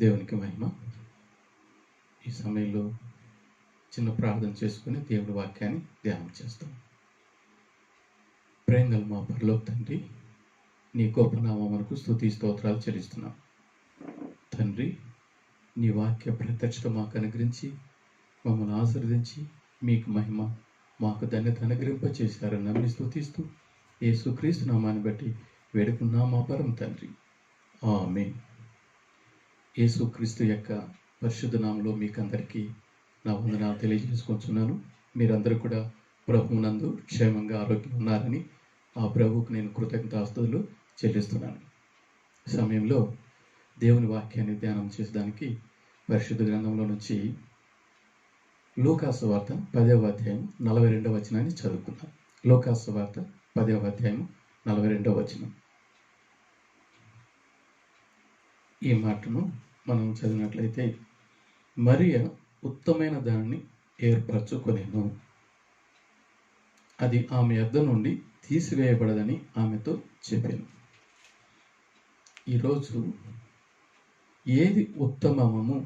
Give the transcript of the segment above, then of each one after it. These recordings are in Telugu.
దేవునికి మహిమ. ఈ సమయంలో చిన్న ప్రార్థన చేసుకుని దేవుడి వాక్యాన్ని ధ్యానం చేస్తాం. ప్రేమగల మా పరలోక తండ్రి, నీ గొప్ప నామమునకు స్తుతి స్తోత్రాలు చెల్లిస్తున్నాం. తండ్రి, నీ వాక్య ప్రత్యక్షత మాకు అనుగ్రహించి మమ్మల్ని ఆశీర్వదించి మీకు మహిమ మాకు ధన్యత అనుగ్రహింప చేశారని నమ్మి స్తుతిస్తూ యేసుక్రీస్తు నామాన్ని బట్టి వేడుకున్నాం మా పరమ తండ్రి, ఆమేన్. యేసుక్రీస్తు యొక్క పరిశుద్ధ నామములో మీకందరికీ నా వందనాలు తెలియజేసుకుంటున్నాను. మీరందరూ కూడా ప్రభువునందు క్షేమంగా ఆరోగ్యం ఉన్నారని ఆ ప్రభువుకు నేను కృతజ్ఞతాస్తుతులు చెల్లిస్తున్నాను. సమయంలో దేవుని వాక్యాన్ని ధ్యానం చేసడానికి పరిశుద్ధ గ్రంథంలో నుంచి లూకాసు వార్త 10వ అధ్యాయం 42వ వచనాన్ని చదువుకున్నాం. లూకాసు వార్త 10వ అధ్యాయం 42వ వచనం. ఈ మాటను మనం చదివినట్లయితే, మరియ ఉత్తమైన దానిని ఏర్పరచుకొనెను, అది ఆమె యొద్ద నుండి తీసివేయబడదని ఆమెతో చెప్పాను. ఈరోజు ఏది ఉత్తమము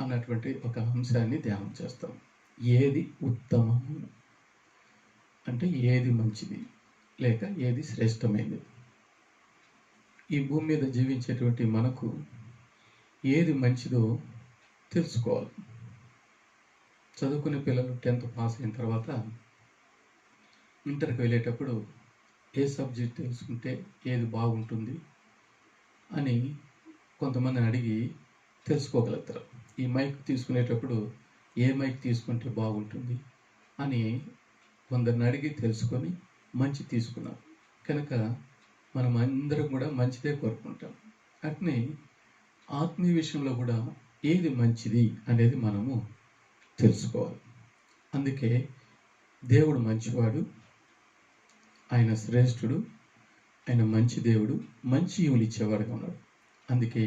అన్నటువంటి ఒక అంశాన్ని ధ్యానం చేస్తాం. ఏది ఉత్తమము అంటే ఏది మంచిది లేక ఏది శ్రేష్టమైనది. ఈ భూమి మీద జీవించేటువంటి మనకు ఏది మంచిదో తెలుసుకోవాలి. చదువుకునే పిల్లలు 10th పాస్ అయిన తర్వాత ఇంటర్కి వెళ్ళేటప్పుడు ఏ సబ్జెక్ట్ తెలుసుకుంటే ఏది బాగుంటుంది అని కొంతమందిని అడిగి తెలుసుకోగలుగుతారు. ఈ మైక్ తీసుకునేటప్పుడు ఏ మైక్ తీసుకుంటే బాగుంటుంది అని కొందరిని అడిగి తెలుసుకొని మంచి తీసుకున్నాం కనుక మనం అందరం కూడా మంచిదే కోరుకుంటాం. అట్నే ఆత్మీయ విషయంలో కూడా ఏది మంచిది అనేది మనము తెలుసుకోవాలి. అందుకే దేవుడు మంచివాడు, ఆయన శ్రేష్ఠుడు, ఆయన మంచి దేవుడు, మంచి ఈవులు ఇచ్చేవాడుగా ఉన్నాడు. అందుకే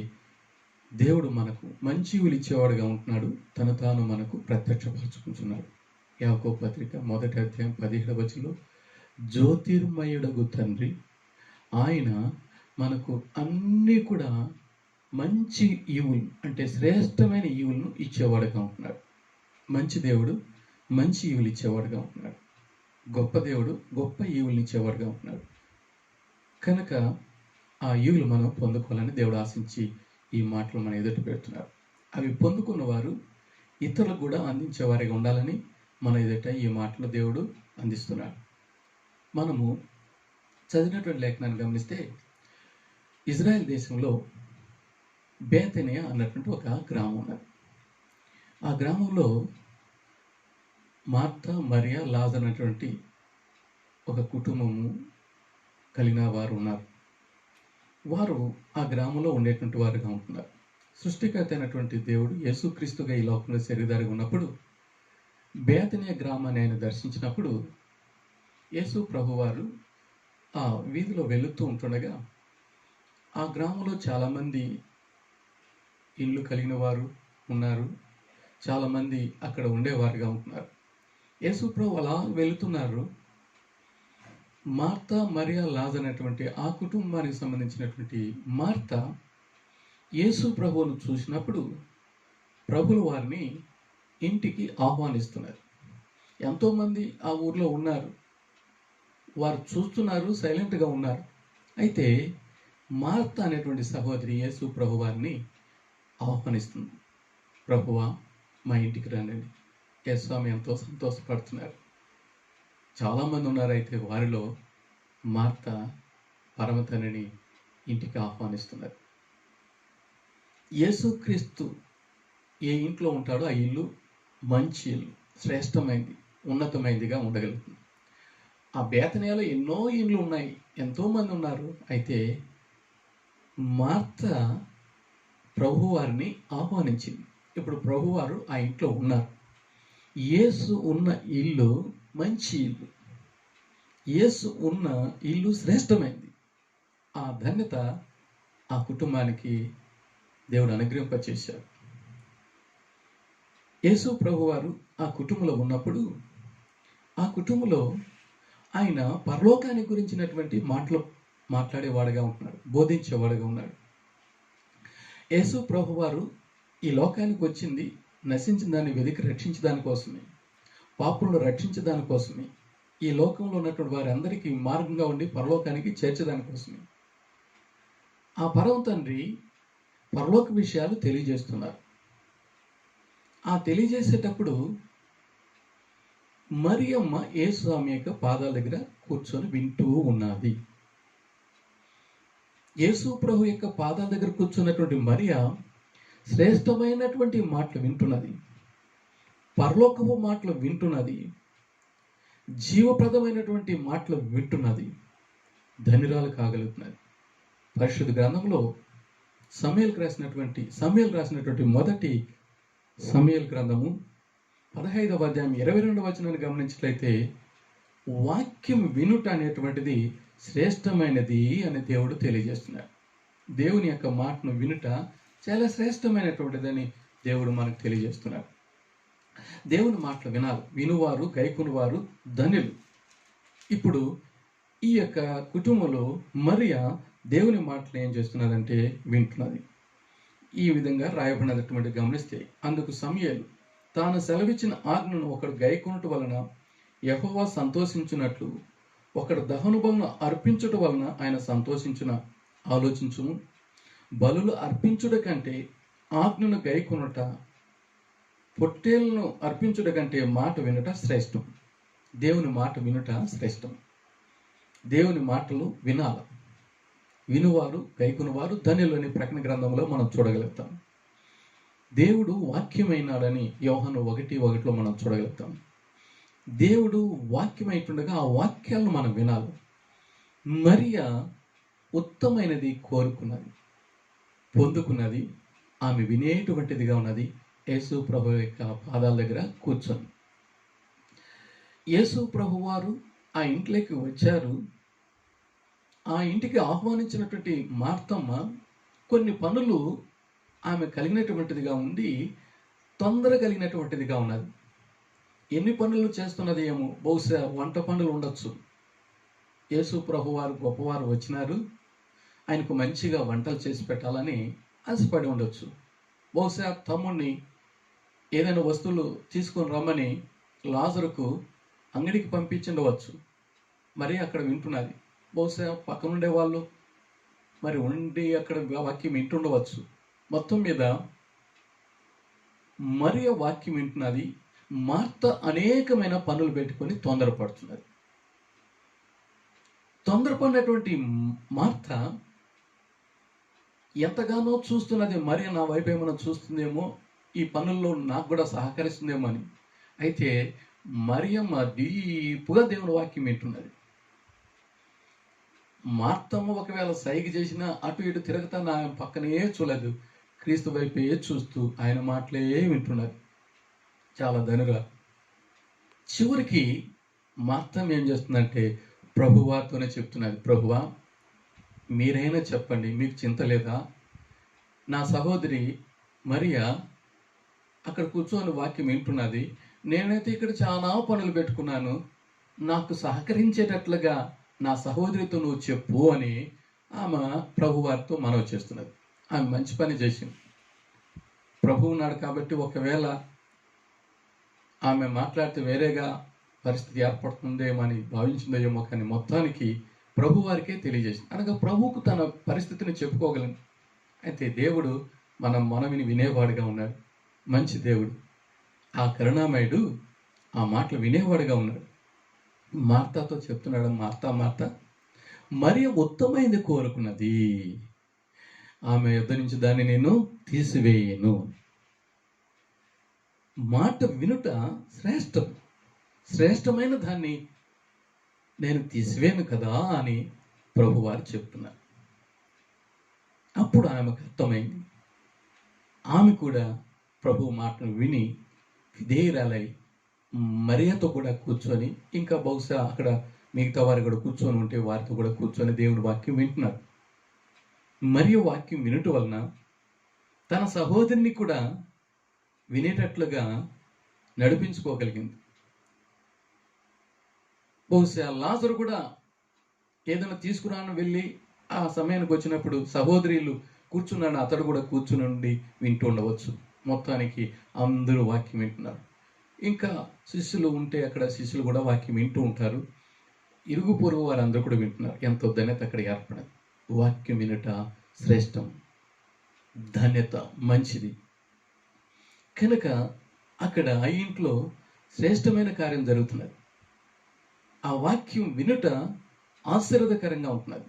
దేవుడు మనకు మంచి ఈవులు ఇచ్చేవాడుగా ఉంటున్నాడు, తను తాను మనకు ప్రత్యక్షపరుచుకుంటున్నాడు. యాకోబు పత్రిక 1వ అధ్యాయం 17వ వచనంలో, జ్యోతిర్మయుడగు తండ్రి ఆయన మనకు అన్నీ కూడా మంచి ఈవులు అంటే శ్రేష్టమైన ఈవులను ఇచ్చేవాడుగా ఉంటున్నాడు. మంచి దేవుడు మంచి ఈవులు ఇచ్చేవాడుగా ఉంటున్నాడు. గొప్ప దేవుడు గొప్ప ఈవులు ఇచ్చేవాడుగా ఉంటున్నాడు. కనుక ఆ ఈవులు మనం పొందుకోవాలని దేవుడు ఆశించి ఈ మాటలు మన ఎదుట పెడుతున్నారు. అవి పొందుకున్న వారు ఇతరులకు కూడా అందించేవారిగా ఉండాలని మన ఎదుట ఈ మాటలు దేవుడు అందిస్తున్నాడు. మనము చదివినటువంటి లేఖనాన్ని గమనిస్తే, ఇజ్రాయెల్ దేశంలో బేతనియా అన్నటువంటి ఒక గ్రామం ఉన్నది. ఆ గ్రామంలో మార్తా, మరియా, లాజరు అన్నటువంటి ఒక కుటుంబము కలిగిన వారు ఉన్నారు. వారు ఆ గ్రామంలో ఉండేటువంటి వారుగా ఉంటున్నారు. సృష్టికర్త అయినటువంటి దేవుడు యేసుక్రీస్తుగా ఈ లోకంలో శరీరధారిగా ఉన్నప్పుడు బేతనియా గ్రామాన్ని ఆయన దర్శించినప్పుడు యేసు ప్రభువారు ఆ వీధిలో వెళుతూ ఉంటుండగా ఆ గ్రామంలో చాలామంది ఇల్లు కలిగిన వారు ఉన్నారు, చాలామంది అక్కడ ఉండేవారుగా ఉంటున్నారు. యేసు ప్రభు అలా వెళుతున్నారు. మార్తా, మరియా, లాజరు అనేటువంటి ఆ కుటుంబానికి సంబంధించినటువంటి మార్తా యేసు ప్రభువును చూసినప్పుడు ప్రభులు వారిని ఇంటికి ఆహ్వానిస్తున్నారు. ఎంతోమంది ఆ ఊర్లో ఉన్నారు, వారు చూస్తున్నారు, సైలెంట్గా ఉన్నారు. అయితే మార్తా అనేటువంటి సహోదరి యేసు ప్రభు వారిని ఆహ్వానిస్తుంది. ప్రభువా, మా ఇంటికి రండి. యేస్వామి ఎంతో సంతోషపడుతున్నారు. చాలామంది ఉన్నారు. అయితే వారిలో మార్తా పరమతండ్రిని ఇంటికి ఆహ్వానిస్తున్నారు. యేసుక్రీస్తు ఏ ఇంట్లో ఉంటాడో ఆ ఇల్లు మంచి ఇల్లు, శ్రేష్టమైనది, ఉన్నతమైనదిగా ఉండగలుగుతుంది. ఆ బేతనియాలో ఎన్నో ఇండ్లు ఉన్నాయి, ఎంతోమంది ఉన్నారు. అయితే మార్తా ప్రభువారిని ఆహ్వానించింది. ఇప్పుడు ప్రభువారు ఆ ఇంట్లో ఉన్నారు. యేసు ఉన్న ఇల్లు మంచి ఇల్లు, యేసు ఉన్న ఇల్లు శ్రేష్టమైంది. ఆ ధన్యత ఆ కుటుంబానికి దేవుడు అనుగ్రహింపచేశాడు. యేసు ప్రభువారు ఆ కుటుంబంలో ఉన్నప్పుడు ఆ కుటుంబంలో ఆయన పరలోకాన్ని గురించినటువంటి మాటలు మాట్లాడేవాడుగా ఉంటున్నాడు, బోధించేవాడుగా ఉన్నాడు. యేసు ప్రభువారు ఈ లోకానికి వచ్చింది నశించిన దాన్ని వెతికి రక్షించడానికోసమే, పాపులను రక్షించడానికోసమే, ఈ లోకంలో ఉన్నటువంటి వారందరికీ మార్గంగా ఉండి పరలోకానికి చేర్చడానికోసమే. ఆ పరమ తండ్రి పరలోక విషయాలు తెలియజేస్తున్నారు. ఆ తెలియజేసేటప్పుడు మరియమ్మ యేసుస్వామి యొక్క పాదాల దగ్గర కూర్చొని వింటూ ఉన్నది. యేసు ప్రభు యొక్క పాదాల దగ్గర కూర్చున్నటువంటి మరియా శ్రేష్టమైనటువంటి మాటలు వింటున్నది, పరలోకపు మాటలు వింటున్నది, జీవప్రదమైనటువంటి మాటలు వింటున్నది, ధన్యురాలు కాగలుగుతున్నది. పరిశుద్ధ గ్రంథంలో సమూయేలు రాసినటువంటి మొదటి సమూయేలు గ్రంథము 15వ అధ్యాయం 22వ వచనాన్ని గమనించినట్లయితే వాక్యం వినుట అనేటువంటిది శ్రేష్టమైనది అని దేవుడు తెలియజేస్తున్నాడు. దేవుని యొక్క మాటను వినుట చాలా శ్రేష్టమైనటువంటిదని దేవుడు మనకు తెలియజేస్తున్నాడు. దేవుని మాటలు వినాలి, వినువారు గైకొనువారు ధన్యులు. ఇప్పుడు ఈ యొక్క కుటుంబంలో మరియా దేవుని మాటలు ఏం చేస్తున్నదంటే వింటున్నది. ఈ విధంగా రాయబడినటువంటి గమనిస్తే, అందుకు సమూయేలు తాను సెలవిచ్చిన ఆజ్ఞను ఒకడు గైకొనుట వలన యెహోవా సంతోషించున్నట్లు ఒకడు దహన బలులను అర్పించుట వలన ఆయన సంతోషించున ఆలోచించుము. బలులు అర్పించుట కంటే ఆజ్ఞను గైకొనుట, పొట్టేళ్లను అర్పించుట కంటే మాట వినుట శ్రేష్టం. దేవుని మాట వినుట శ్రేష్టం. దేవుని మాటలు వినాల, వినువారు గైకొనువారు ధన్యులు అని ప్రకటన గ్రంథంలో మనం చూడగలుగుతాం. దేవుడు వాక్యమైనాడని యోహాను 1:1 మనం చూడగలుగుతాం. దేవుడు వాక్యమైతుండగా ఆ వాక్యాలను మనం వినాలి. మరియా ఉత్తమైనది కోరుకున్నది, పొందుకున్నది, ఆమె వినేటువంటిదిగా ఉన్నది. యేసు ప్రభు యొక్క పాదాల దగ్గర కూర్చొని యేసు ప్రభు వారు ఆ ఇంట్లోకి వచ్చారు. ఆ ఇంటికి ఆహ్వానించినటువంటి మార్తమ్మ కొన్ని పనులు ఆమె కలిగినటువంటిదిగా ఉంది, తొందర కలిగినటువంటిదిగా ఉన్నది. ఎన్ని పనులు చేస్తున్నది ఏమో, బహుశా వంట పనులు ఉండొచ్చు. యేసు ప్రభు వారు గొప్పవారు వచ్చినారు, ఆయనకు మంచిగా వంటలు చేసి పెట్టాలని ఆశపడి ఉండొచ్చు. బహుశా తమ్ముడిని ఏదైనా వస్తువులు తీసుకొని రమ్మని లాజరుకు అంగడికి పంపించుండవచ్చు. మరి అక్కడ వింటున్నది. బహుశా పక్కనుండే వాళ్ళు మరి ఉండి అక్కడ వాక్యం వింటుండవచ్చు. మొత్తం మీద మరియ వాక్యం వింటున్నది. మార్త అనేకమైన పనులు పెట్టుకొని తొందరపడుతున్నది. తొందరపడినటువంటి మార్త ఎంతగానో చూస్తున్నది, మరియ నా వైపు ఏమైనా చూస్తుందేమో, ఈ పనుల్లో నాకు కూడా సహకరిస్తుందేమో అని. అయితే మరియమ్మ డీపుగా దేవుని వాక్యం వింటున్నది. మార్తమ్మ ఒకవేళ సైగ చేసినా అటు ఇటు తిరగతాను ఆయన పక్కనే చూడలేదు, క్రీస్తు వైపే చూస్తూ ఆయన మాటలే వింటున్నది. చాలా ధనుగా చివరికి మార్తమ్మ ఏం చేస్తుందంటే ప్రభువాతోనే చెప్తున్నది, ప్రభువా మీరైనా చెప్పండి, మీకు చింత లేదా? నా సహోదరి మరియా అక్కడ కూర్చొని వాక్యం వింటున్నది, నేనైతే ఇక్కడ చాలా పనులు పెట్టుకున్నాను, నాకు సహకరించేటట్లుగా నా సహోదరితో నువ్వు చెప్పు అని ఆమె ప్రభువారితో మనవి చేస్తున్నది. ఆమె మంచి పని చేసింది. ప్రభువు ఉన్నాడు కాబట్టి ఒకవేళ ఆమె మాట్లాడితే వేరేగా పరిస్థితి ఏర్పడుతుందేమో అని భావించిందేమో, కానీ మొత్తానికి ప్రభువారికే తెలియజేసింది. అనగా ప్రభువుకు తన పరిస్థితిని చెప్పుకోగలను. అయితే దేవుడు మనవిని వినేవాడుగా ఉన్నాడు. మంచి దేవుడు, ఆ కరుణామయుడు ఆ మాటలు వినేవాడుగా ఉన్నాడు. మార్తాతో చెప్తున్నాడు, మార్త మరియ ఉత్తమైంది కోరుకున్నది, ఆమె యొద్ద నుంచి దాన్ని నేను తీసివేయను. మాట వినుట శ్రేష్టం, శ్రేష్టమైన దాన్ని నేను తీసివేయను కదా అని ప్రభువారు చెప్తున్నారు. అప్పుడు ఆమెకు అర్థమైంది. ఆమె కూడా ప్రభు మాటను విని విధేయురాలై మరియతో కూడా కూర్చొని, ఇంకా బహుశా అక్కడ మిగతా వారు కూడా కూర్చొని ఉంటే వారితో కూడా కూర్చొని దేవుడి వాక్యం వింటున్నారు. మరియు వాక్యం వినుట వలన తన సహోదరిని కూడా వినేటట్లుగా నడిపించుకోగలిగింది. బహుశా లాజరు కూడా ఏదైనా తీసుకురాను వెళ్ళి ఆ సమయానికి వచ్చినప్పుడు సహోదరులు కూర్చున్నాను, అతడు కూడా కూర్చుని ఉండి వింటూ ఉండవచ్చు. మొత్తానికి అందరూ వాక్యం వింటున్నారు. ఇంకా శిష్యులు ఉంటే అక్కడ శిష్యులు కూడా వాక్యం వింటూ ఉంటారు. ఇరుగు పొరుగు వారందరూ కూడా వింటున్నారు. ఎంతో ధన్యత అక్కడ ఏర్పడదు. వాక్యం వినుట శ్రేష్టం, ధన్యత మంచిది. కనుక అక్కడ ఆ ఇంట్లో శ్రేష్టమైన కార్యం జరుగుతున్నది. ఆ వాక్యం వినుట ఆశీర్వాదకరంగా ఉంటున్నది.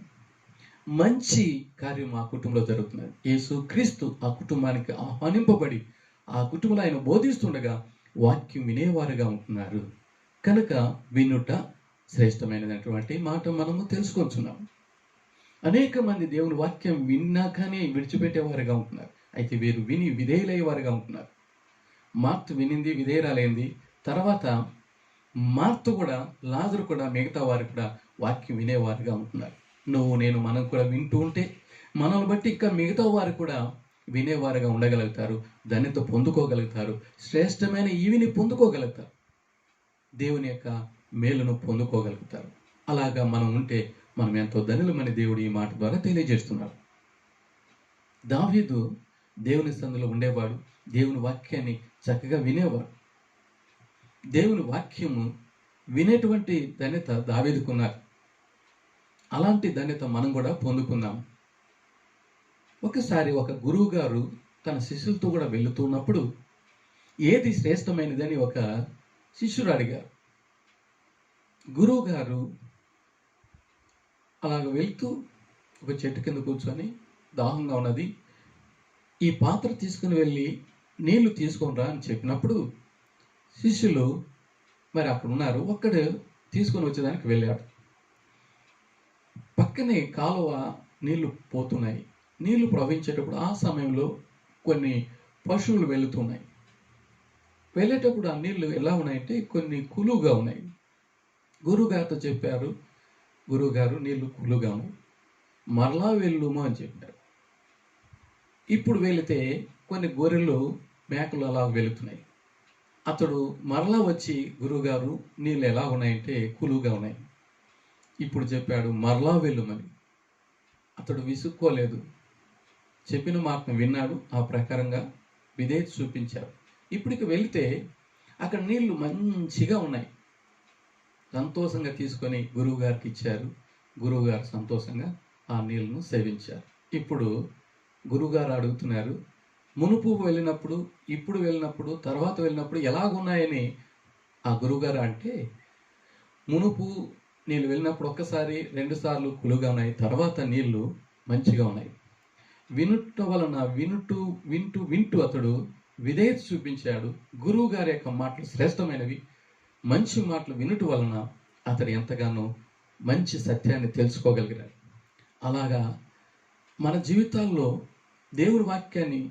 మంచి కార్యం ఆ కుటుంబంలో జరుగుతున్నది. యేసు క్రీస్తు ఆ కుటుంబానికి ఆహ్వానింపబడి ఆ కుటుంబంలో ఆయన బోధిస్తుండగా వాక్యం వినేవారుగా ఉంటున్నారు. కనుక వినుట శ్రేష్టమైనటువంటి మాట మనము తెలుసుకొంచున్నాం. అనేక మంది దేవుని వాక్యం విన్నాకనే విడిచిపెట్టేవారుగా ఉంటున్నారు. అయితే వీరు విని విధేయులయ్యేవారుగా ఉంటున్నారు. మార్త వినింది, విధేయురాలైంది. తర్వాత మార్త కూడా, లాజరు కూడా, మిగతా వారు కూడా వాక్యం వినేవారుగా ఉంటున్నారు. నువ్వు నేను మనం కూడా వింటూ ఉంటే మనల్ని బట్టి ఇంకా మిగతా వారు కూడా వినేవారుగా ఉండగలుగుతారు, ధన్యత పొందుకోగలుగుతారు, శ్రేష్టమైన ఈవిని పొందుకోగలుగుతారు, దేవుని యొక్క మేలును పొందుకోగలుగుతారు. అలాగా మనం ఉంటే మనం ఎంతో ధనులమని దేవుడు ఈ మాట ద్వారా తెలియజేస్తున్నాడు. దావీదు దేవుని సందులో ఉండేవాడు, దేవుని వాక్యాన్ని చక్కగా వినేవాడు. దేవుని వాక్యము వినేటువంటి ధన్యత దావీదుకున్నారు. అలాంటి ధన్యత మనం కూడా పొందుకుందాం. ఒకసారి ఒక గురువు గారు తన శిష్యులతో కూడా వెళుతున్నప్పుడు ఏది శ్రేష్టమైనదని ఒక శిష్యుడు అడిగారు. గురువు గారు అలాగ వెళ్తూ ఒక చెట్టు కింద కూర్చొని, దాహంగా ఉన్నది, ఈ పాత్ర తీసుకుని వెళ్ళి నీళ్లు తీసుకొని రా అని చెప్పినప్పుడు శిష్యులు మరి అక్కడ ఉన్నారు, ఒక్కడు తీసుకొని వచ్చేదానికి వెళ్ళాడు. పక్కనే కాలువ నీళ్లు పోతున్నాయి. నీళ్లు ప్రవహించేటప్పుడు ఆ సమయంలో కొన్ని పశువులు వెళుతున్నాయి. వెళ్ళేటప్పుడు ఆ నీళ్లు ఎలా ఉన్నాయంటే కొన్ని కులుగా ఉన్నాయి. గురువుగారితో చెప్పారు, గురువుగారు నీళ్లు కులుగా ఉన్నాయి, మరలా వెళ్ళుము అని చెప్పారు. ఇప్పుడు వెళితే కొన్ని గొర్రెలు, మేకలు అలా వెళుతున్నాయి. అతడు మరలా వచ్చి, గురువుగారు నీళ్ళు ఎలా ఉన్నాయంటే కులుగా ఉన్నాయి. ఇప్పుడు చెప్పాడు మరలా వెళ్ళుమని. అతడు విసుక్కోలేదు, చెప్పిన మాటను విన్నాడు, ఆ ప్రకారంగా విధేయత చూపించాడు. ఇప్పటికి వెళితే అక్కడ నీళ్లు మంచిగా ఉన్నాయి. సంతోషంగా తీసుకొని గురువు గారికి ఇచ్చారు. గురువుగారు సంతోషంగా ఆ నీళ్లను సేవించారు. ఇప్పుడు గురువుగారు అడుగుతున్నారు, మునుపు వెళ్ళినప్పుడు, ఇప్పుడు వెళ్ళినప్పుడు, తర్వాత వెళ్ళినప్పుడు ఎలాగున్నాయని ఆ గురువుగారు అంటే, మునుపు నీళ్ళు వెళ్ళినప్పుడు ఒక్కసారి 2 సార్లు కులుగా ఉన్నాయి, తర్వాత నీళ్లు మంచిగా ఉన్నాయి. వినుట వలన వింటూ వింటూ వింటూ అతడు విధేయత చూపించాడు. గురువు గారి యొక్క మాటలు శ్రేష్టమైనవి. మంచి మాటలు వినుట వలన అతడు ఎంతగానో మంచి సత్యాన్ని తెలుసుకోగలిగాడు. అలాగా మన జీవితాల్లో దేవుని వాక్యాన్ని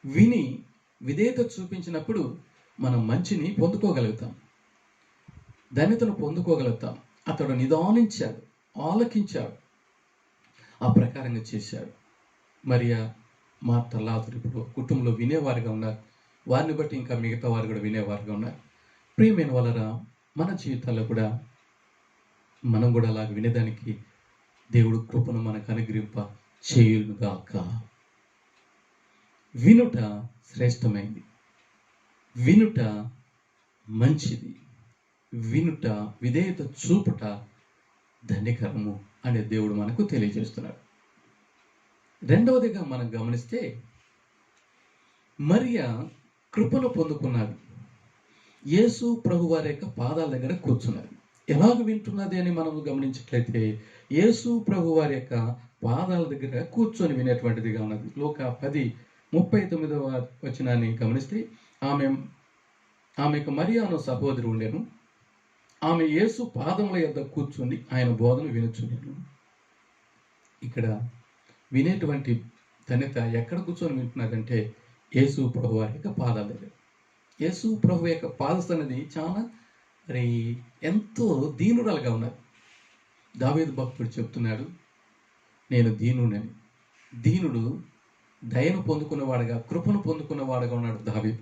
విని విధేయత చూపించినప్పుడు మనం మంచిని పొందుకోగలుగుతాం, ధన్యతను పొందుకోగలుగుతాం. అతడు నిదానించాడు, ఆలకించాడు, ఆ ప్రకారంగా చేశాడు. మరియా, మార్త, లాజరు ఇప్పుడు కుటుంబంలో వినేవారుగా ఉన్నారు. వారిని బట్టి ఇంకా మిగతా వారు కూడా వినేవారుగా ఉన్నారు. ప్రియమైన వాళ్ళరా, మన జీవితాల్లో కూడా మనం కూడా అలాగ వినేదానికి దేవుడు కృపను మనకు అనుగ్రహింప చేయునుగాక. వినుట శ్రేష్టమైంది, వినుట మంచిది, వినుట విధేయత చూపుట ధన్యకరము అనే దేవుడు మనకు తెలియజేస్తున్నాడు. రెండవదిగా మనం గమనిస్తే, మరియా కృపను పొందుకున్నది. యేసు ప్రభు వారి యొక్క పాదాల దగ్గర కూర్చున్నది. ఎలాగ వింటున్నది అని మనం గమనించినట్లయితే, యేసు ప్రభు వారి యొక్క పాదాల దగ్గర కూర్చొని వినేటువంటిదిగా ఉన్నది. లూకా 10:39 వచనాన్ని గమనిస్తే, ఆమెకు మరియాను సహోదరు ఉండెను. ఆమె యేసు పాదముల యొద్ద కూర్చొని ఆయన బోధన వినుచుండెను. ఇక్కడ వినేటువంటి ధన్యత ఎక్కడ కూర్చొని వింటున్నదంటే యేసు ప్రభు వారి యొక్క పాదాల దగ్గర. యేసు ప్రభు యొక్క పాదసన్నిధి చాలా మరి ఎంతో దీనురాలుగా ఉన్నది. దావీదు భక్తుడు చెప్తున్నాడు, నేను దీనుడని. దీనుడు దయను పొందుకున్నవాడుగా, కృపను పొందుకున్నవాడుగా ఉన్నాడు దావీదు.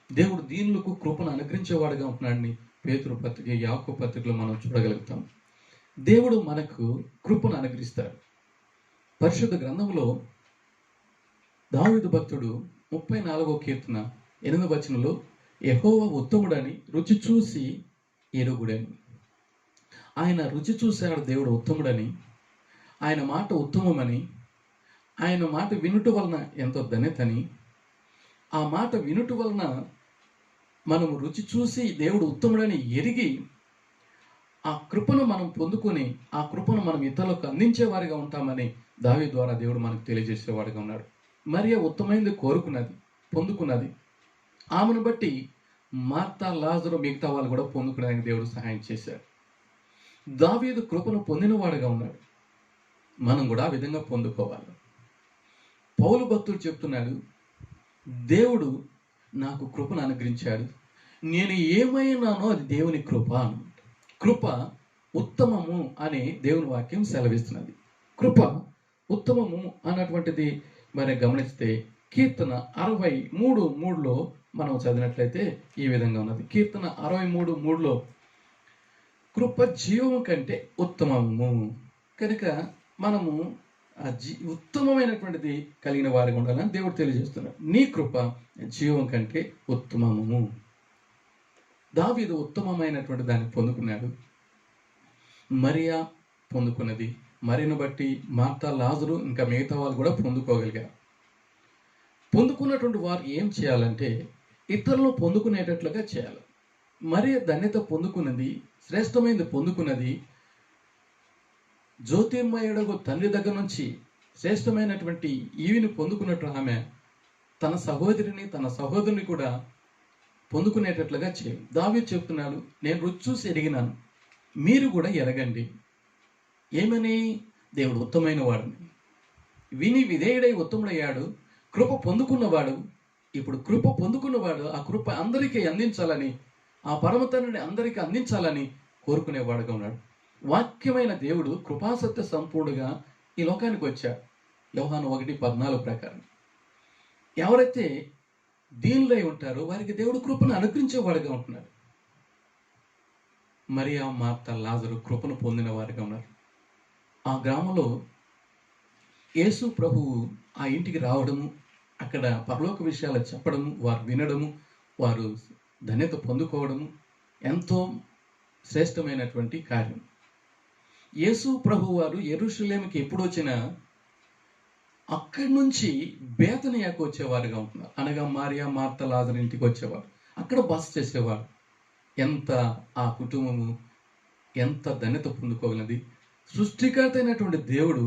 దేవుడు దీనులకు కృపను అనుగ్రహించేవాడుగా ఉంటున్నాడని పేతురు పత్రిక, యాకోబు పత్రికలో మనం చూడగలుగుతాం. దేవుడు మనకు కృపను అనుగ్రహిస్తాడు. పరిశుద్ధ గ్రంథంలో దావీదు భక్తుడు 34వ కీర్తన 8వ వచనంలో యెహోవా ఉత్తముడని రుచి చూసి ఎరుగుడని. ఆయన రుచి చూశాడు దేవుడు ఉత్తముడని, ఆయన మాట ఉత్తమమని, ఆయన మాట వినుట వలన ఎంతో ధన్యతని, ఆ మాట వినుట వలన మనము రుచి చూసి దేవుడు ఉత్తముడని ఎరిగి ఆ కృపను మనం పొందుకొని ఆ కృపను మనం ఇతరులకు అందించేవారిగా ఉంటామని దావీదు ద్వారా దేవుడు మనకు తెలియజేసేవాడిగా ఉన్నాడు. మరియ ఉత్తమైనది కోరుకున్నది, పొందుకున్నది. ఆమెను బట్టి మార్తా, లాజరు మిగతా వాళ్ళు కూడా పొందుకునేందుకు దేవుడు సహాయం చేశాడు. దావీదు కృపను పొందినవాడుగా ఉన్నాడు. మనం కూడా ఆ విధంగా పొందుకోవాలి. పౌలు భక్తుడు చెప్తున్నాడు, దేవుడు నాకు కృపను అనుగ్రహించాడు, నేను ఏమైనానో అది దేవుని కృప అన్నమాట. కృప ఉత్తమము అని దేవుని వాక్యం సెలవిస్తున్నది. కృప ఉత్తమము అన్నటువంటిది మరి గమనిస్తే కీర్తన 63:3లో మనం చదివినట్లయితే ఈ విధంగా ఉన్నది. కీర్తన 63:3లో కృప జీవము కంటే ఉత్తమము. కనుక మనము ఆ ఉత్తమమైనటువంటిది కలిగిన వారిగా ఉండాలని దేవుడు తెలియజేస్తున్నాడు. నీ కృప జీవం కంటే ఉత్తమము. దావీదు ఉత్తమమైనటువంటి దాన్ని పొందుకున్నాడు. మరియా పొందుకున్నది. మరియను బట్టి మార్తా, లాజరు ఇంకా మిగతా వాళ్ళు కూడా పొందుకోగలిగారు. పొందుకున్నటువంటి వారు ఏం చేయాలంటే ఇతరులు పొందుకునేటట్లుగా చేయాలి. మరియ ధన్యత పొందుకున్నది, శ్రేష్టమైనది పొందుకున్నది. జ్యోతిర్మయుడగు తండ్రి దగ్గర నుంచి శ్రేష్టమైనటువంటి ఈవిని పొందుకున్నట్టు ఆమె తన సహోదరిని, తన సహోదరుని కూడా పొందుకునేటట్లుగా చేయాలి. దావీదు చెప్తున్నాడు, నేను రుచి చూసి ఎరిగినాను, మీరు కూడా ఎరగండి. ఏమని? దేవుడు ఉత్తమైన వాడు, విని విధేయుడై ఉత్తముడయ్యాడు, కృప పొందుకున్నవాడు. ఇప్పుడు కృప పొందుకున్నవాడు ఆ కృప అందరికీ అందించాలని, ఆ పరమ తండ్రిని అందరికీ అందించాలని కోరుకునేవాడుగా ఉన్నాడు. వాక్యమైన దేవుడు కృపాసత్య సంపూర్ణుగా ఈ లోకానికి వచ్చాడు. యోహాను 1:14 ప్రకారం ఎవరైతే దీనులై ఉంటారో వారికి దేవుడు కృపను అనుగ్రహించేవాడుగా ఉంటున్నాడు. మరియా, మార్తా, లాజరు కృపను పొందిన వారిగా ఉన్నారు. ఆ గ్రామంలో యేసు ప్రభువు ఆ ఇంటికి రావడము, అక్కడ పరలోక విషయాలు చెప్పడము, వారు వినడము, వారు ధన్యత పొందుకోవడము ఎంతో శ్రేష్టమైనటువంటి కార్యం. యేసు ప్రభు వారు యెరూషలేముకి ఎప్పుడు వచ్చినా అక్కడి నుంచి బేతనియాకు వచ్చేవారుగా ఉంటున్నారు. అనగా మరియా, మార్తా, లాజరు ఇంటికి వచ్చేవారు, అక్కడ బస చేసేవారు. ఎంత ఆ కుటుంబము ఎంత ధన్యత పొందుకోగలది. సృష్టికర్త అయినటువంటి దేవుడు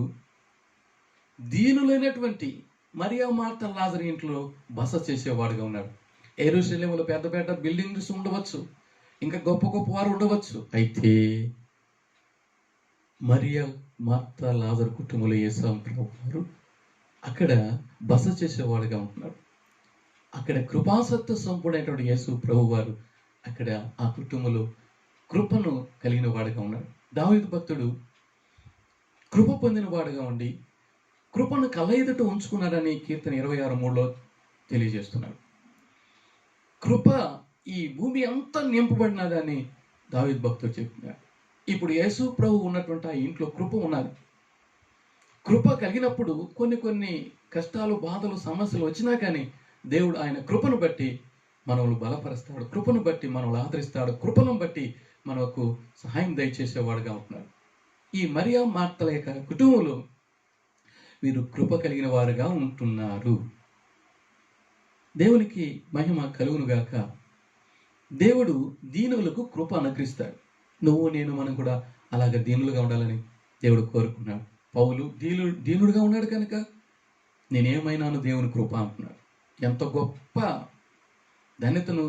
దీనులైనటువంటి మరియా, మార్తా, లాజరు ఇంట్లో బస చేసేవాడుగా ఉన్నాడు. యెరూషలేములో పెద్ద పెద్ద బిల్డింగ్స్ ఉండవచ్చు, ఇంకా గొప్ప గొప్ప వారు ఉండవచ్చు. అయితే మరియా, మార్తా, లాజరు కుటుంబంలో యేసు ప్రభు వారు అక్కడ బస చేసేవాడుగా ఉంటున్నాడు. అక్కడ కృపాసత్య సంపూర్ణమైనటువంటి యేసు ప్రభు వారు అక్కడ ఆ కుటుంబంలో కృపను కలిగిన వాడుగా ఉన్నాడు. దావీదు భక్తుడు కృప పొందిన వాడుగా ఉండి కృపను కళ్ళ ఎదుట ఉంచుకున్నాడని కీర్తన 26:3లో తెలియజేస్తున్నాడు. కృప ఈ భూమి అంతా నింపబడినదని దావీదు భక్తుడు చెప్తున్నాడు. ఇప్పుడు యేసు ప్రభు ఉన్నటువంటి ఆ ఇంట్లో కృప ఉన్నది. కృప కలిగినప్పుడు కొన్ని కష్టాలు, బాధలు, సమస్యలు వచ్చినా కానీ దేవుడు ఆయన కృపను బట్టి మనల్ని బలపరుస్తాడు, కృపను బట్టి మనల్ని ఆదరిస్తాడు, కృపను బట్టి మనకు సహాయం దయచేసేవాడుగా ఉంటున్నాడు. ఈ మరియా, మార్తల యొక్క కుటుంబంలో వీరు కృప కలిగిన వారుగా ఉంటున్నారు. దేవునికి మహిమ కలుగునుగాక. దేవుడు దీనులకు కృప అనుగ్రహిస్తాడు. నువ్వు నేను మనం కూడా అలాగ దీనులుగా ఉండాలని దేవుడు కోరుకున్నాడు. పౌలు దీనుడుగా ఉన్నాడు కనుక నేనేమైనాను దేవుని కృప అంటున్నాడు. ఎంత గొప్ప ధన్యతను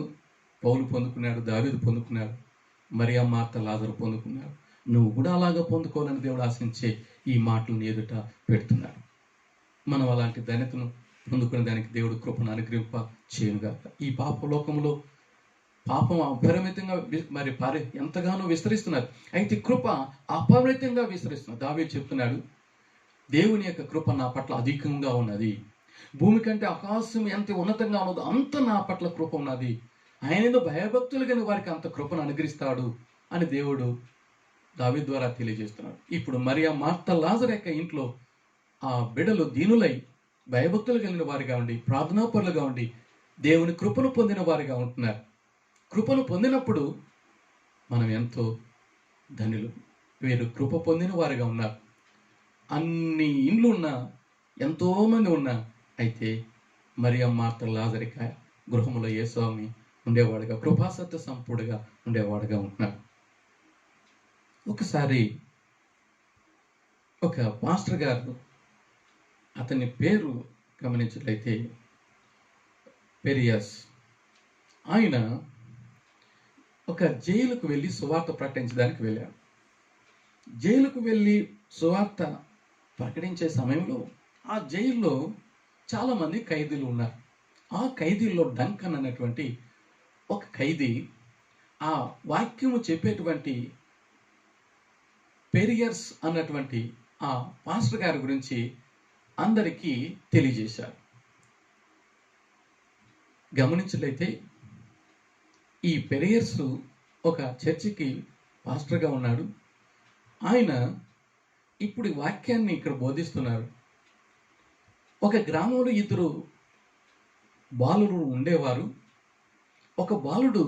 పౌలు పొందుకున్నాడు, దావీదు పొందుకున్నాడు, మరియా, మార్తా, లాజరు పొందుకున్నాడు. నువ్వు కూడా అలాగా పొందుకోవాలని దేవుడు ఆశించే ఈ మాటలను ఎదుట పెడుతున్నాడు. మనం అలాంటి ధన్యతను పొందుకునే దానికి దేవుడు కృపను అనుగ్రహింప చేయనుగాక. ఈ పాప లోకంలో పాపం అపరిమితంగా ఎంతగానో విస్తరిస్తున్నారు. అయితే కృప అపరిమితంగా విస్తరిస్తున్నారు. దావీదు చెప్తున్నాడు, దేవుని యొక్క కృప నా పట్ల అధికంగా ఉన్నది. భూమి కంటే ఆకాశం ఎంత ఉన్నతంగా ఉన్నదో అంత నా పట్ల కృప ఉన్నది. ఆయన భయభక్తులు కానీ వారికి అంత కృపను అనుగ్రహిస్తాడు అని దేవుడు దావీదు ద్వారా తెలియజేస్తున్నాడు. ఇప్పుడు మరియా, మార్తా, లాజరు యొక్క ఇంట్లో ఆ బిడ్డలు దీనులై భయభక్తులు కలిగిన వారిగా ఉండి, ప్రార్థనాపరులుగా ఉండి, దేవుని కృపను పొందిన వారిగా ఉంటున్నారు. కృపను పొందినప్పుడు మనం ఎంతో ధనులు. వీరు కృప పొందిన వారిగా ఉన్నారు. అన్ని ఇండ్లు ఉన్నా, ఎంతోమంది ఉన్నా, అయితే మరియ, మార్త, లాజరిక గృహంలో యేసుస్వామి ఉండేవాడుగా, కృపాసత్య సంపూర్ణగా ఉండేవాడుగా ఉంటున్నాడు. ఒకసారి ఒక పాస్టర్ గారు, అతని పేరు గమనించినట్లయితే పెరియస్, ఆయన ఒక జైలుకు వెళ్ళి సువార్త ప్రకటించడానికి వెళ్ళాడు. జైలుకు వెళ్ళి సువార్త ప్రకటించే సమయంలో ఆ జైల్లో చాలామంది ఖైదీలు ఉన్నారు. ఆ ఖైదీల్లో డంకన్ అనేటువంటి ఒక ఖైదీ ఆ వాక్యము చెప్పేటువంటి పెరియర్స్ అన్నటువంటి ఆ పాస్టర్ గారి గురించి అందరికీ తెలియజేశారు. గమనించినట్లయితే ఈ పెరియర్స్ ఒక చర్చికి పాస్టర్గా ఉన్నాడు. ఆయన ఇప్పుడు ఈ వాక్యాన్ని ఇక్కడ బోధిస్తున్నారు. ఒక గ్రామంలో ఇద్దరు బాలురు ఉండేవారు. ఒక బాలుడు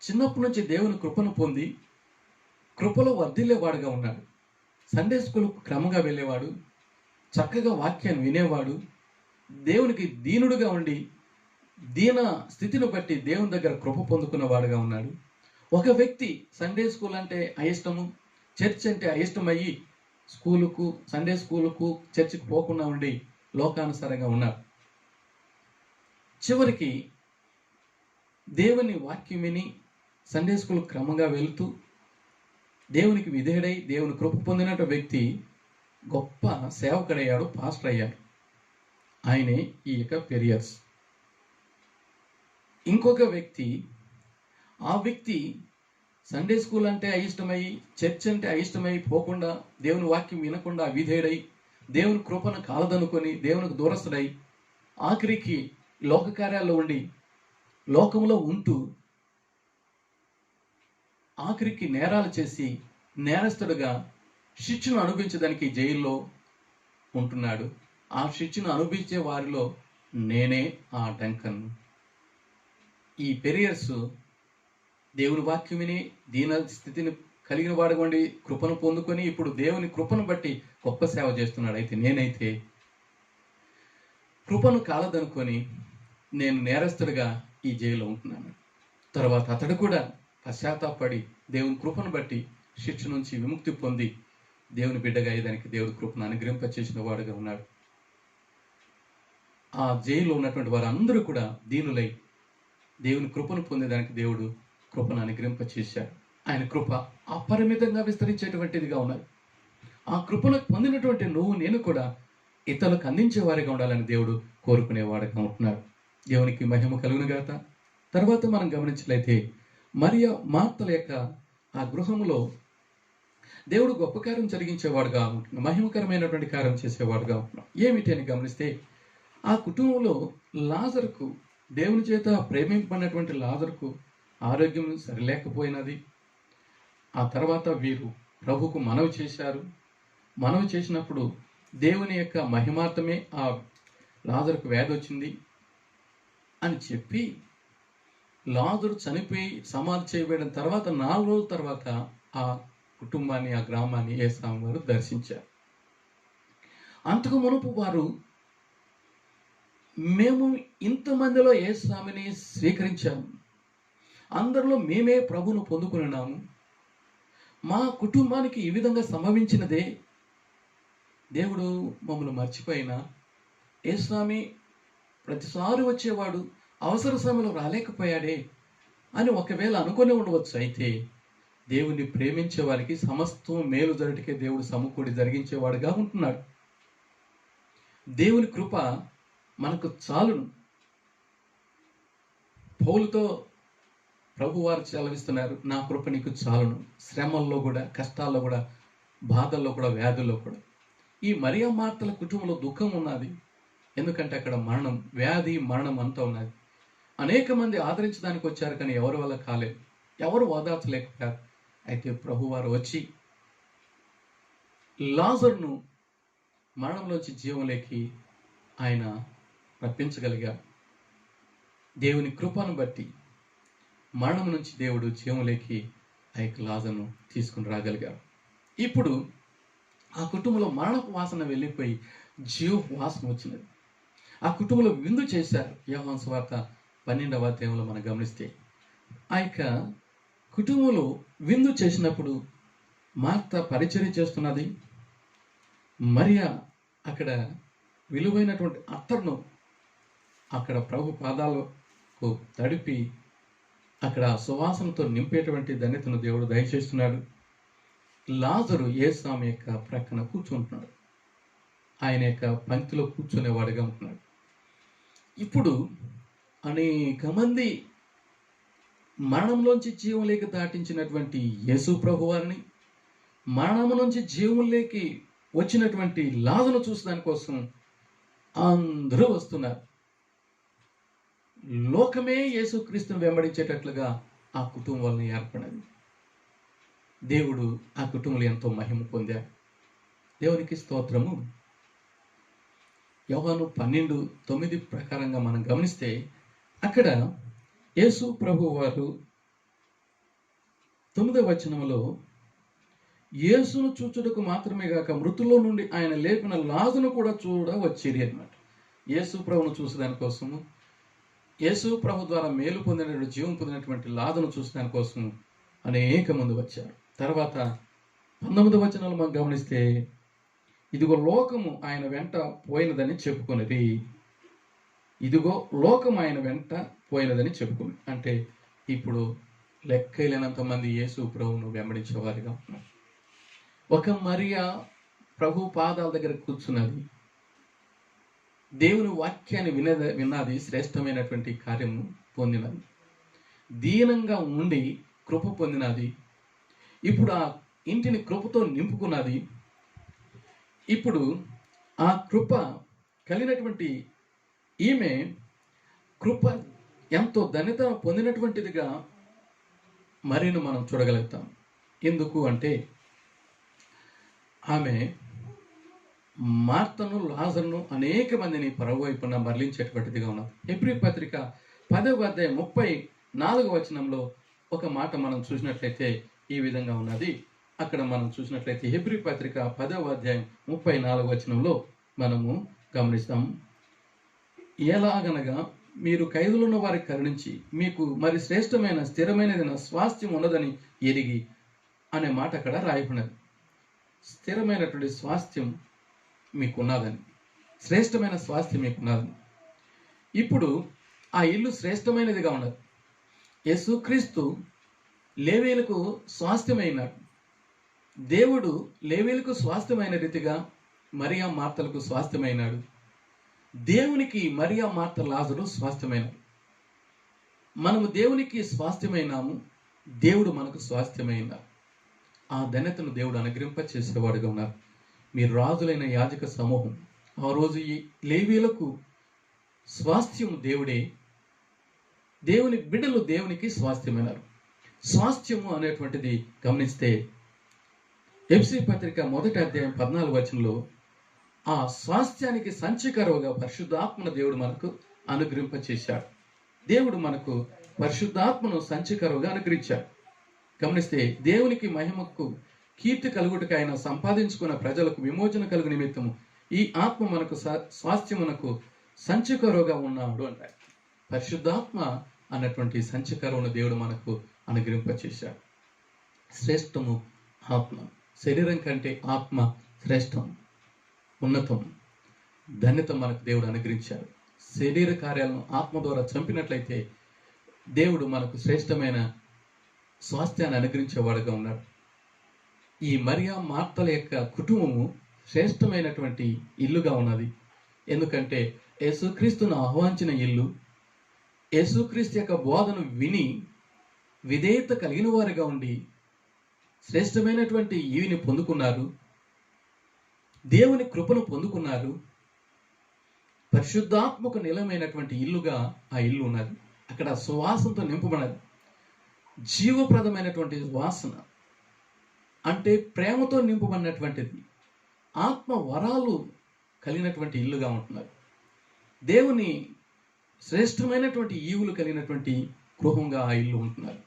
చిన్నప్పటి నుంచి దేవుని కృపను పొంది కృపలో వర్ధిల్లేవాడుగా ఉన్నాడు. సండే స్కూల్కు క్రమంగా వెళ్ళేవాడు, చక్కగా వాక్యాన్ని వినేవాడు, దేవునికి దీనుడుగా ఉండి దీన స్థితిని బట్టి దేవుని దగ్గర కృప పొందుకున్నవాడుగా ఉన్నాడు. ఒక వ్యక్తి సండే స్కూల్ అంటే అయిష్టము, చర్చ్ అంటే అయిష్టమయ్యి స్కూలుకు, సండే స్కూలుకు, చర్చికి పోకుండా ఉండి లోకానుసారంగా ఉన్నాడు. చివరికి దేవుని వాక్యం విని సండే స్కూల్ క్రమంగా వెళుతూ దేవునికి విధేయుడై దేవుని కృప పొందినట్టు వ్యక్తి గొప్ప సేవకుడయ్యాడు, పాస్టర్ అయ్యాడు. ఆయనే ఈ యొక్క పెరియర్స్. ఇంకొక వ్యక్తి, ఆ వ్యక్తి సండే స్కూల్ అంటే అయిష్టమై, చర్చ్ అంటే అయిష్టమై పోకుండా, దేవుని వాక్యం వినకుండా విధేయుడై దేవుని కృపను కాలదనుకొని దేవునికి దూరస్తుడై ఆఖరికి లోక కార్యాల్లో ఉండి లోకంలో ఉంటూ ఆఖరికి నేరాలు చేసి నేరస్తుడుగా శిక్షను అనుభవించడానికి జైల్లో ఉంటున్నాడు. ఆ శిక్షను అనుభవించే వారిలో నేనే ఆ డంకన్. ఈ పెరియర్స్ దేవుని వాక్యం విని దీన స్థితిని కలిగిన వాడుకోండి, కృపను పొందుకొని ఇప్పుడు దేవుని కృపను బట్టి గొప్ప సేవ చేస్తున్నాడు. అయితే నేనైతే కృపను కాలదనుకొని నేను నేరస్తుడిగా ఈ జైల్లో ఉంటున్నాను. తర్వాత అతడు కూడా పశ్చాత్తాపడి దేవుని కృపను బట్టి శిక్ష నుంచి విముక్తి పొంది దేవుని బిడ్డగా అయ్యేదానికి దేవుడి కృపను అనుగ్రహింపచేసిన వాడుగా ఉన్నాడు. ఆ జైల్లో ఉన్నటువంటి వారందరూ కూడా దీనులై దేవుని కృపను పొందేదానికి దేవుడు కృపను అనుగ్రహింపచేశాడు. ఆయన కృప అపరిమితంగా విస్తరించేటువంటిదిగా ఉన్నది. ఆ కృపను పొందినటువంటి నువ్వు, నేను కూడా ఇతరులకు అందించే వారిగా ఉండాలని దేవుడు కోరుకునేవాడుగా ఉంటున్నాడు. దేవునికి మహిమ కలుగునుగాక. తర్వాత మనం గమనించినట్లయితే మరియ, మార్తల యొక్క ఆ గృహంలో దేవుడు గొప్ప కార్యం జరిగించేవాడుగా ఉంటున్నాడు, మహిమకరమైనటువంటి కార్యం చేసేవాడుగా ఉంటున్నాడు. ఏమిటి అని గమనిస్తే ఆ కుటుంబంలో లాజరుకు, దేవుని చేత ప్రేమింపబడినటువంటి లాజరుకు ఆరోగ్యం సరిలేకపోయినది. ఆ తర్వాత వీరు ప్రభుకు మనవి చేశారు. మనవి చేసినప్పుడు దేవుని యొక్క మహిమార్థమే ఆ లాజరుకు వ్యాధి వచ్చింది అని చెప్పి లాజరు చనిపోయి సమాధి చేయబడిన తర్వాత 4 రోజుల తర్వాత ఆ కుటుంబాన్ని, ఆ గ్రామాన్ని యేసుస్వామి వారు దర్శించారు. అంతకు మునుపు వారు, మేము ఇంతమందిలో యేసుస్వామిని స్వీకరించాము, అందరిలో మేమే ప్రభువును పొందుకున్నాము, మా కుటుంబానికి ఈ విధంగా సంభవించినదే, దేవుడు మమ్మల్ని మర్చిపోయినా యేసుస్వామి ప్రతిసారి వచ్చేవాడు, అవసర సమయంలో రాలేకపోయాడే అని ఒకవేళ అనుకుని ఉండవచ్చు. అయితే దేవుణ్ణి ప్రేమించే వారికి సమస్తం మేలు జరటికే దేవుడు సమకూడి జరిగించేవాడుగా ఉంటున్నాడు. దేవుని కృప మనకు చాలును. పౌలుతో ప్రభువారు సెలవిస్తున్నారు, నా కృప నీకు చాలును. శ్రమల్లో కూడా, కష్టాల్లో కూడా, బాధల్లో కూడా, వ్యాధుల్లో కూడా. ఈ మరియ, మార్తల కుటుంబంలో దుఃఖం ఉన్నది. ఎందుకంటే అక్కడ మరణం, వ్యాధి, మరణం అంతా ఉన్నది. అనేక మంది ఆదరించడానికి వచ్చారు, కానీ ఎవరి వల్ల కాలేదు, ఎవరు ఓదార్చలేకపోయారు. అయితే ప్రభువారు వచ్చి లాజరును మరణంలోంచి జీవంలోకి ఆయన రప్పించగలిగాడు. దేవుని కృపను బట్టి మరణం నుంచి దేవుడు జీవంలోకి ఆ యొక్క లాజరును తీసుకుని రాగలిగాడు. ఇప్పుడు ఆ కుటుంబంలో మరణపు వాసన వెళ్ళిపోయి జీవ వాసన వచ్చినది. ఆ కుటుంబంలో విందు చేశారు. యోహాను సువార్త 12వ అధ్యాయంలో మనం గమనిస్తే ఆ యొక్క కుటుంబంలో విందు చేసినప్పుడు మార్త పరిచర్య చేస్తున్నది. మరియా అక్కడ విలువైనటువంటి అత్తరును అక్కడ ప్రభు పాదాలకు తడిపి అక్కడ సువాసనతో నింపేటువంటి ధన్యతను దేవుడు దయచేస్తున్నాడు. లాజరు యేసు యొక్క ప్రక్కన కూర్చుంటున్నాడు. ఆయన యొక్క పంక్తిలో కూర్చునేవాడుగా ఉంటున్నాడు. ఇప్పుడు అనేక మంది మరణంలోంచి జీవంలోకి దాటించినటువంటి యేసు ప్రభు వారిని, మరణం నుంచి జీవంలోకి వచ్చినటువంటి లాజరును చూసడానికి కోసం అందరూ వస్తున్నారు. లోకమే యేసుక్రీస్తును వెంబడించేటట్లుగా ఆ కుటుంబాలను ఏర్పడినది. దేవుడు ఆ కుటుంబంలో ఎంతో మహిమ పొందారు. దేవునికి స్తోత్రము. యోహాను 12:9 ప్రకారంగా మనం గమనిస్తే అక్కడ యేసు ప్రభు వారు 9వ వచనంలో యేసును చూచుటకు మాత్రమే కాక మృతుల్లో నుండి ఆయన లేపిన లాజరును కూడా చూడ వచ్చిరి అన్నమాట. యేసు ప్రభును చూసేదాని కోసము, యేసు ప్రభు ద్వారా మేలు పొందినటువంటి జీవం పొందినటువంటి లాజరును చూసేదాని కోసం అనేక మంది వచ్చారు. తర్వాత 19వ వచనంలో మనం గమనిస్తే ఇదిగో లోకము ఆయన వెంట పోయినదని చెప్పుకున్నది. ఇదిగో లోకం ఆయన వెంట పోయినదని చెప్పుకుంది. అంటే ఇప్పుడు లెక్కలేనంత మంది యేసు ప్రభువును వెంబడించేవారిగా ఉన్నారు. ఒక మరియా ప్రభు పాదాల దగ్గర కూర్చున్నది. దేవుని వాక్యాన్ని విన్నది, శ్రేష్టమైనటువంటి కార్యము పొందినది, దీనంగా ఉండి కృప పొందినది. ఇప్పుడు ఆ ఇంటిని కృపతో నింపుకున్నది. ఇప్పుడు ఆ కృప కలిగినటువంటి ఈమె కృప ఎంతో ధన్యత పొందినటువంటిదిగా మరీను మనం చూడగలుగుతాం. ఎందుకు అంటే ఆమె మార్తను, లాజరును అనేక మందిని ప్రభు వైపున మరలించేటువంటిదిగా ఉన్నది. హెబ్రీ పత్రిక 10వ అధ్యాయం 34వ వచనంలో ఒక మాట మనం చూసినట్లయితే ఈ విధంగా ఉన్నది. అక్కడ మనం చూసినట్లయితే హెబ్రీ పత్రిక 10వ అధ్యాయం 34వ వచనంలో మనము గమనిస్తాం. ఎలాగనగా మీరు ఖైదులున్న వారికి కరుణించి మీకు మరి శ్రేష్టమైన స్థిరమైనదైన స్వాస్థ్యం ఉన్నదని ఎరిగి అనే మాట అక్కడ రాయబడినది. స్థిరమైనటువంటి స్వాస్థ్యం మీకున్నదని, శ్రేష్టమైన స్వాస్థ్యం మీకున్నదని. ఇప్పుడు ఆ ఇల్లు శ్రేష్టమైనదిగా ఉన్నది. యేసుక్రీస్తు లేవీయులకు స్వాస్థ్యమైనాడు. దేవుడు లేవీయులకు స్వాస్థ్యమైన రీతిగా మరియా మార్తలకు స్వాస్థ్యమైనాడు. దేవునికి మరియా మార్త లాజరు స్వాస్థ్యమైనాడు. మనము దేవునికి స్వాస్థ్యమైనాము, దేవుడు మనకు స్వాస్థ్యమైనాడు. ఆ ధన్యతను దేవుడు అనుగ్రహింప చేసేవాడుగా ఉన్నారు. మీరు రాజులైన యాజక సమూహం. ఆ రోజు ఈ లేవీయులకు స్వాస్థ్యం దేవుడే. దేవుని బిడ్డలు దేవునికి స్వాస్థ్యమైనారు. స్వాస్థ్యము అనేటువంటిది గమనిస్తే ఎఫ్సీ పత్రిక 1వ అధ్యాయం 14వ వచనంలో ఆ స్వాస్థ్యానికి సంచికరువుగా పరిశుద్ధాత్మను దేవుడు మనకు అనుగ్రహింప చేశాడు. దేవుడు మనకు పరిశుద్ధాత్మను సంచికరువుగా అనుగ్రహించాడు. గమనిస్తే దేవునికి మహిమకు కీర్తి కలుగుటకు ఆయన సంపాదించుకున్న ప్రజలకు విమోచన కలుగు నిమిత్తము ఈ ఆత్మ మనకు స్వాస్థ్యమునకు సంచికరువుగా ఉన్నాడు అంటారు. పరిశుద్ధాత్మ అన్నటువంటి సంచికరువును దేవుడు మనకు అనుగ్రహింప చేశాడు. శ్రేష్టము ఆత్మ. శరీరం కంటే ఆత్మ శ్రేష్టం, ఉన్నతం, ధన్యత మనకు దేవుడు అనుగ్రహించాడు. శరీర కార్యాలను ఆత్మ ద్వారా చంపినట్లయితే దేవుడు మనకు శ్రేష్టమైన స్వాస్థ్యాన్ని అనుగ్రహించేవాడుగా ఉన్నాడు. ఈ మరియా మార్తల యొక్క కుటుంబము శ్రేష్టమైనటువంటి ఇల్లుగా ఉన్నది. ఎందుకంటే యేసుక్రీస్తును ఆహ్వానించిన ఇల్లు, యేసుక్రీస్తు యొక్క బోధను విని విధేయత కలిగిన వారుగా ఉండి శ్రేష్టమైనటువంటి ఈవిని పొందుకున్నారు. దేవుని కృపను పొందుకున్నారు. పరిశుద్ధాత్మకు నిలమైనటువంటి ఇల్లుగా ఆ ఇల్లు ఉన్నది. అక్కడ సువాసనతో నింపబడినది. జీవప్రదమైనటువంటి వాసన అంటే ప్రేమతో నింపబడినటువంటిది. ఆత్మ వరాలు కలిగినటువంటి ఇల్లుగా ఉంటున్నది. దేవుని శ్రేష్టమైనటువంటి ఈవులు కలిగినటువంటి గృహంగా ఆ ఇల్లు ఉంటున్నారు.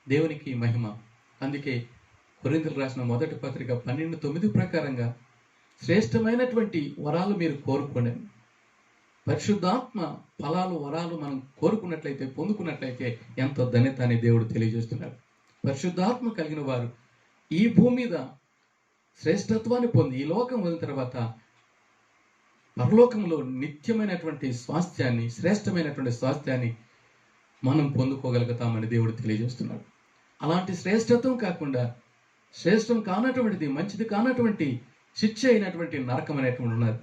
దేవునికి మహిమ. అందుకే కొరింథీయులకు రాసిన మొదటి పత్రిక 12:9 ప్రకారంగా శ్రేష్టమైనటువంటి వరాలు మీరు కోరుకోండి. పరిశుద్ధాత్మ ఫలాలు వరాలు మనం కోరుకున్నట్లయితే, పొందుకున్నట్లయితే ఎంతో ధన్యత అని దేవుడు తెలియజేస్తున్నాడు. పరిశుద్ధాత్మ కలిగిన వారు ఈ భూమి మీద శ్రేష్టత్వాన్ని పొంది ఈ లోకం వదిలిన తర్వాత పరలోకంలో నిత్యమైనటువంటి స్వాస్థ్యాన్ని, శ్రేష్టమైనటువంటి స్వాస్థ్యాన్ని మనం పొందుకోగలుగుతామని దేవుడు తెలియజేస్తున్నాడు. అలాంటి శ్రేష్టత్వం కాకుండా శ్రేష్టం కానటువంటిది, మంచిది కానటువంటి శిక్ష అయినటువంటి నరకం అనేటువంటి ఉన్నది.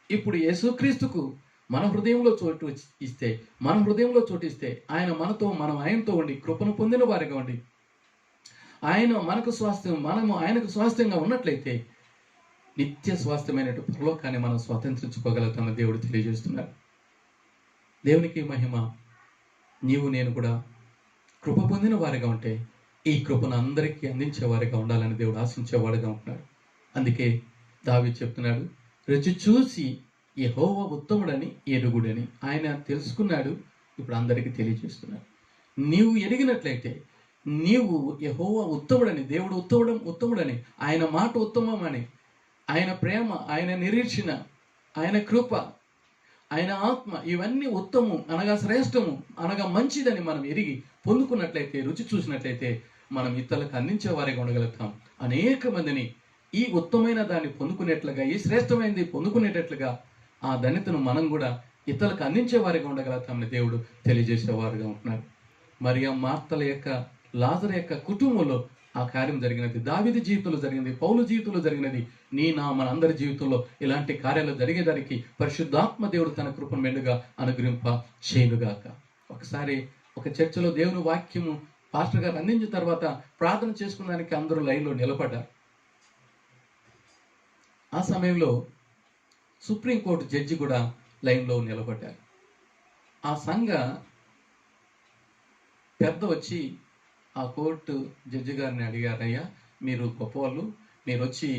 ఇప్పుడు యేసుక్రీస్తుకు మన హృదయంలో చోటు ఇస్తే, మన హృదయంలో చోటు ఇస్తే, ఆయన మనతో, మనం ఆయనతో ఉండి కృపను పొందిన వారిగా ఉండి ఆయన మనకు స్వాస్థ్యం, మనము ఆయనకు స్వాస్థ్యంగా ఉన్నట్లయితే నిత్య స్వాస్థ్యమైనటువంటి పరలోకాన్ని మనం స్వాతంత్రించుకోగలుగుతామని దేవుడు తెలియజేస్తున్నాడు. దేవునికి మహిమ. నీవు నేను కూడా కృప పొందిన వారిగా ఉంటే ఈ కృపను అందరికీ అందించేవారిగా ఉండాలని దేవుడు ఆశించేవాడుగా ఉంటున్నాడు. అందుకే దావీదు చెప్తున్నాడు, రుచి చూసి యెహోవా ఉత్తముడని ఎరుగుడని. ఆయన తెలుసుకున్నాడు, ఇప్పుడు అందరికీ తెలియజేస్తున్నాడు. నీవు ఎరిగినట్లయితే, నీవు యెహోవా ఉత్తముడని, దేవుడు ఉత్తముడని, ఆయన మాట ఉత్తమమని, ఆయన ప్రేమ, ఆయన నిరీక్షణ, ఆయన కృప, ఆయన ఆత్మ, ఇవన్నీ ఉత్తమం అనగా శ్రేష్టము అనగా మంచిదని మనం ఎరిగి పొందుకున్నట్లయితే, రుచి చూసినట్లయితే మనం ఇతరులకు అందించే వారిగా ఉండగలుగుతాం. అనేక మందిని ఈ ఉత్తమైన దాన్ని పొందుకునేట్లుగా, ఈ శ్రేష్టమైనది పొందుకునేటట్లుగా ఆ ధన్యతను మనం కూడా ఇతరులకు అందించే వారిగా ఉండగలుగుతామని దేవుడు తెలియజేసేవారుగా ఉంటున్నాడు. మరియా మార్తల యొక్క, లాజరు యొక్క కుటుంబంలో ఆ కార్యం జరిగినది. దావీదు జీవితంలో జరిగింది, పౌలు జీవితంలో జరిగినది. మనందరి జీవితంలో ఇలాంటి కార్యాలు జరిగేదానికి పరిశుద్ధాత్మ దేవుడు తన కృపను మెండుగా అనుగ్రహింప చేయనుగాక. ఒకసారి ఒక చర్చలో దేవుని వాక్యము పాస్టర్ గారు అందించిన తర్వాత ప్రార్థన చేసుకున్నానికి అందరూ లైన్లో నిలబడ్డారు. ఆ సమయంలో సుప్రీంకోర్టు జడ్జి కూడా లైన్లో నిలబడ్డారు. ఆ సంఘ పెద్ద వచ్చి ఆ కోర్టు జడ్జి గారిని అడిగారయ్యా, మీరు గొప్పవాళ్ళు, మీరు వచ్చి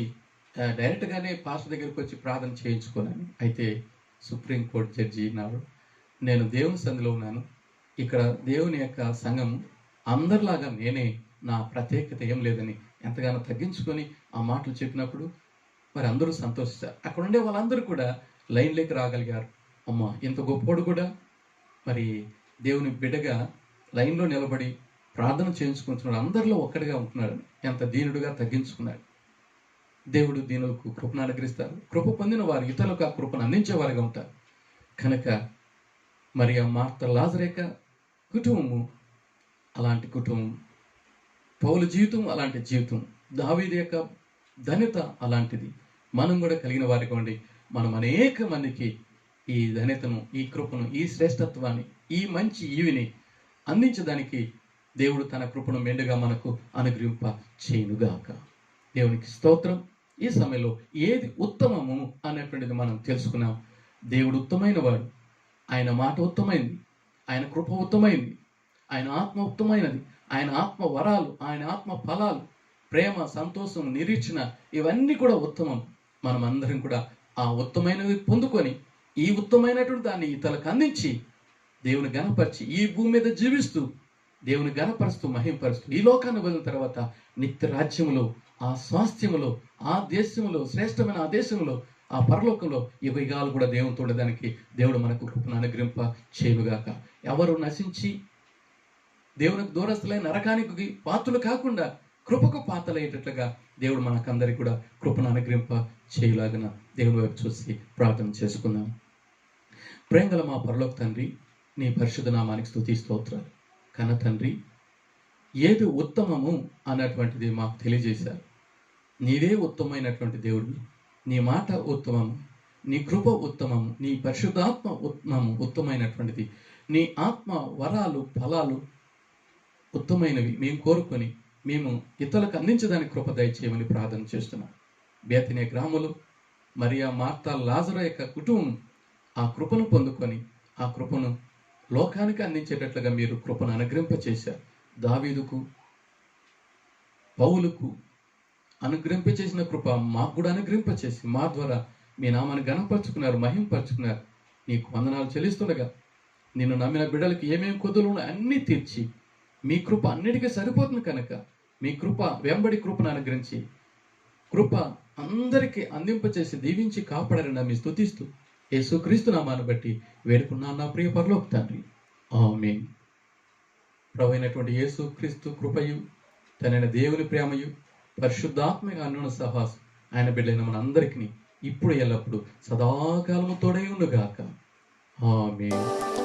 డైరెక్ట్గానే పాస్టర్ దగ్గరికి వచ్చి ప్రార్థన చేయించుకోనని. అయితే సుప్రీంకోర్టు జడ్జి అన్నాడు, నేను దేవుని సంధిలో ఉన్నాను, ఇక్కడ దేవుని యొక్క సంఘం అందరిలాగా నేనే, నా ప్రత్యేకత ఏం లేదని ఎంతగానో తగ్గించుకొని ఆ మాటలు చెప్పినప్పుడు మరి అందరూ సంతోషిస్తారు. అక్కడ ఉండే వాళ్ళందరూ కూడా లైన్లోకి రాగలిగారు. అమ్మ, ఇంత గొప్పోడు కూడా మరి దేవుని బిడ్డగా లైన్లో నిలబడి ప్రార్థన చేయించుకుంటున్నాడు, అందరిలో ఒక్కడిగా ఉంటున్నాడు, ఎంత దీనుడుగా తగ్గించుకున్నాడు. దేవుడు దీనులకు కృపను అనుగ్రహిస్తారు. కృప పొందిన వారు ఇతరులకు ఆ కృపను అందించే వారిగా ఉంటారు. కనుక మరి ఆ మార్త లాజరు యొక్క కుటుంబము అలాంటి కుటుంబం, పౌలు జీవితం అలాంటి జీవితం, దావీదు యొక్క ధన్యత అలాంటిది. మనం కూడా కలిగిన వారిగా ఉండి మనం అనేక మందికి ఈ ధన్యతను, ఈ కృపను, ఈ శ్రేష్టత్వాన్ని, ఈ మంచి ఈవిని అందించడానికి దేవుడు తన కృపను మెండుగా మనకు అనుగ్రహింప చేయనుగాక. దేవునికి స్తోత్రం. ఈ సమయంలో ఏది ఉత్తమము అనేటువంటిది మనం తెలుసుకున్నాం. దేవుడు ఉత్తమైన వాడు, ఆయన మాట ఉత్తమైంది, ఆయన కృప ఉత్తమైంది, ఆయన ఆత్మ ఉత్తమైనది, ఆయన ఆత్మ వరాలు, ఆయన ఆత్మ ఫలాలు, ప్రేమ, సంతోషం, నిరీక్షణ, ఇవన్నీ కూడా ఉత్తమం. మనం అందరం కూడా ఆ ఉత్తమైనది పొందుకొని ఈ ఉత్తమైనటువంటి దాన్ని ఇతరులకు అందించి దేవుని ఘనపరిచి ఈ భూమి మీద జీవిస్తూ దేవుని ఘనపరుస్తూ మహింపరుస్తూ ఈ లోకాన్ని వదిలిన తర్వాత నిత్య రాజ్యములో, ఆ స్వాస్థ్యములో, ఆ దేశంలో, శ్రేష్టమైన ఆ దేశంలో, ఆ పరలోకంలో ఈ వైగాలు కూడా దేవునితో ఉండడానికి దేవుడు మనకు కృపను అనుగ్రహింప చేయనుగాక. ఎవరు నశించి దేవునికి దూరస్తులైన నరకానికి పాత్రలు కాకుండా కృపకు పాత్రలయ్యేటట్లుగా దేవుడు మనకందరికి కూడా కృపను అనుగ్రహింప చేయలాగిన దేవుని వైపు చూసి ప్రార్థన చేసుకుందాం. ప్రేమగల మా పరలోక తండ్రి, నీ పరిశుద్ధ నామానికి స్తుతి స్తోత్రాలు. కన్న తండ్రి, ఏది ఉత్తమము అన్నటువంటిది మాకు తెలియజేశారు. నీవే ఉత్తమమైనటువంటి దేవుడివి, నీ మాట ఉత్తమము, నీ కృప ఉత్తమము, నీ పరిశుద్ధాత్మ ఉత్తమైనటువంటిది, నీ ఆత్మ వరాలు ఫలాలు ఉత్తమైనవి మేము కోరుకొని మేము ఇతరులకు అందించడానికి కృప దయచేయమని ప్రార్థన చేస్తున్నాం. బేతనియ గ్రామంలో మరియా మార్త లాజరు యొక్క కుటుంబం ఆ కృపను పొందుకొని ఆ కృపను లోకానికి అందించేటట్లుగా మీరు కృపను అనుగ్రహింపచేశారు. దావీదుకు, పౌలుకు అనుగ్రహింపచేసిన కృప మాకు కూడా అనుగ్రహింపచేసి మా ద్వారా మీ నామాన్ని ఘనపరుచుకున్నారు, మహింపరుచుకున్నారు. నీకు వందనాలు చెల్లిస్తుండగా నిన్ను నమ్మిన బిడ్డలకి ఏమేమి కొద్దులు ఉన్నాయో అన్నీ తీర్చి మీ కృప అన్నిటికీ సరిపోతుంది కనుక మీ కృప వెంబడి కృపను అనుగ్రహించి కృప అందరికీ అందింపచేసి దీవించి కాపాడరని మీ స్తుతిస్తూ యేసుక్రీస్తు నామాన్ని బట్టి వేడుకున్నాను నా ప్రియ పరలోక తండ్రి. ఆమేన్. ప్రభువైనటువంటి యేసుక్రీస్తు కృపయు తనైన దేవుని ప్రేమయు పరిశుద్ధాత్మక అన్యోన్య సహవాసం ఆయన బిడ్డలైన మన అందరికీ ఇప్పుడు ఎల్లప్పుడు సదాకాలము తోడై ఉండుగాక. ఆమేన్.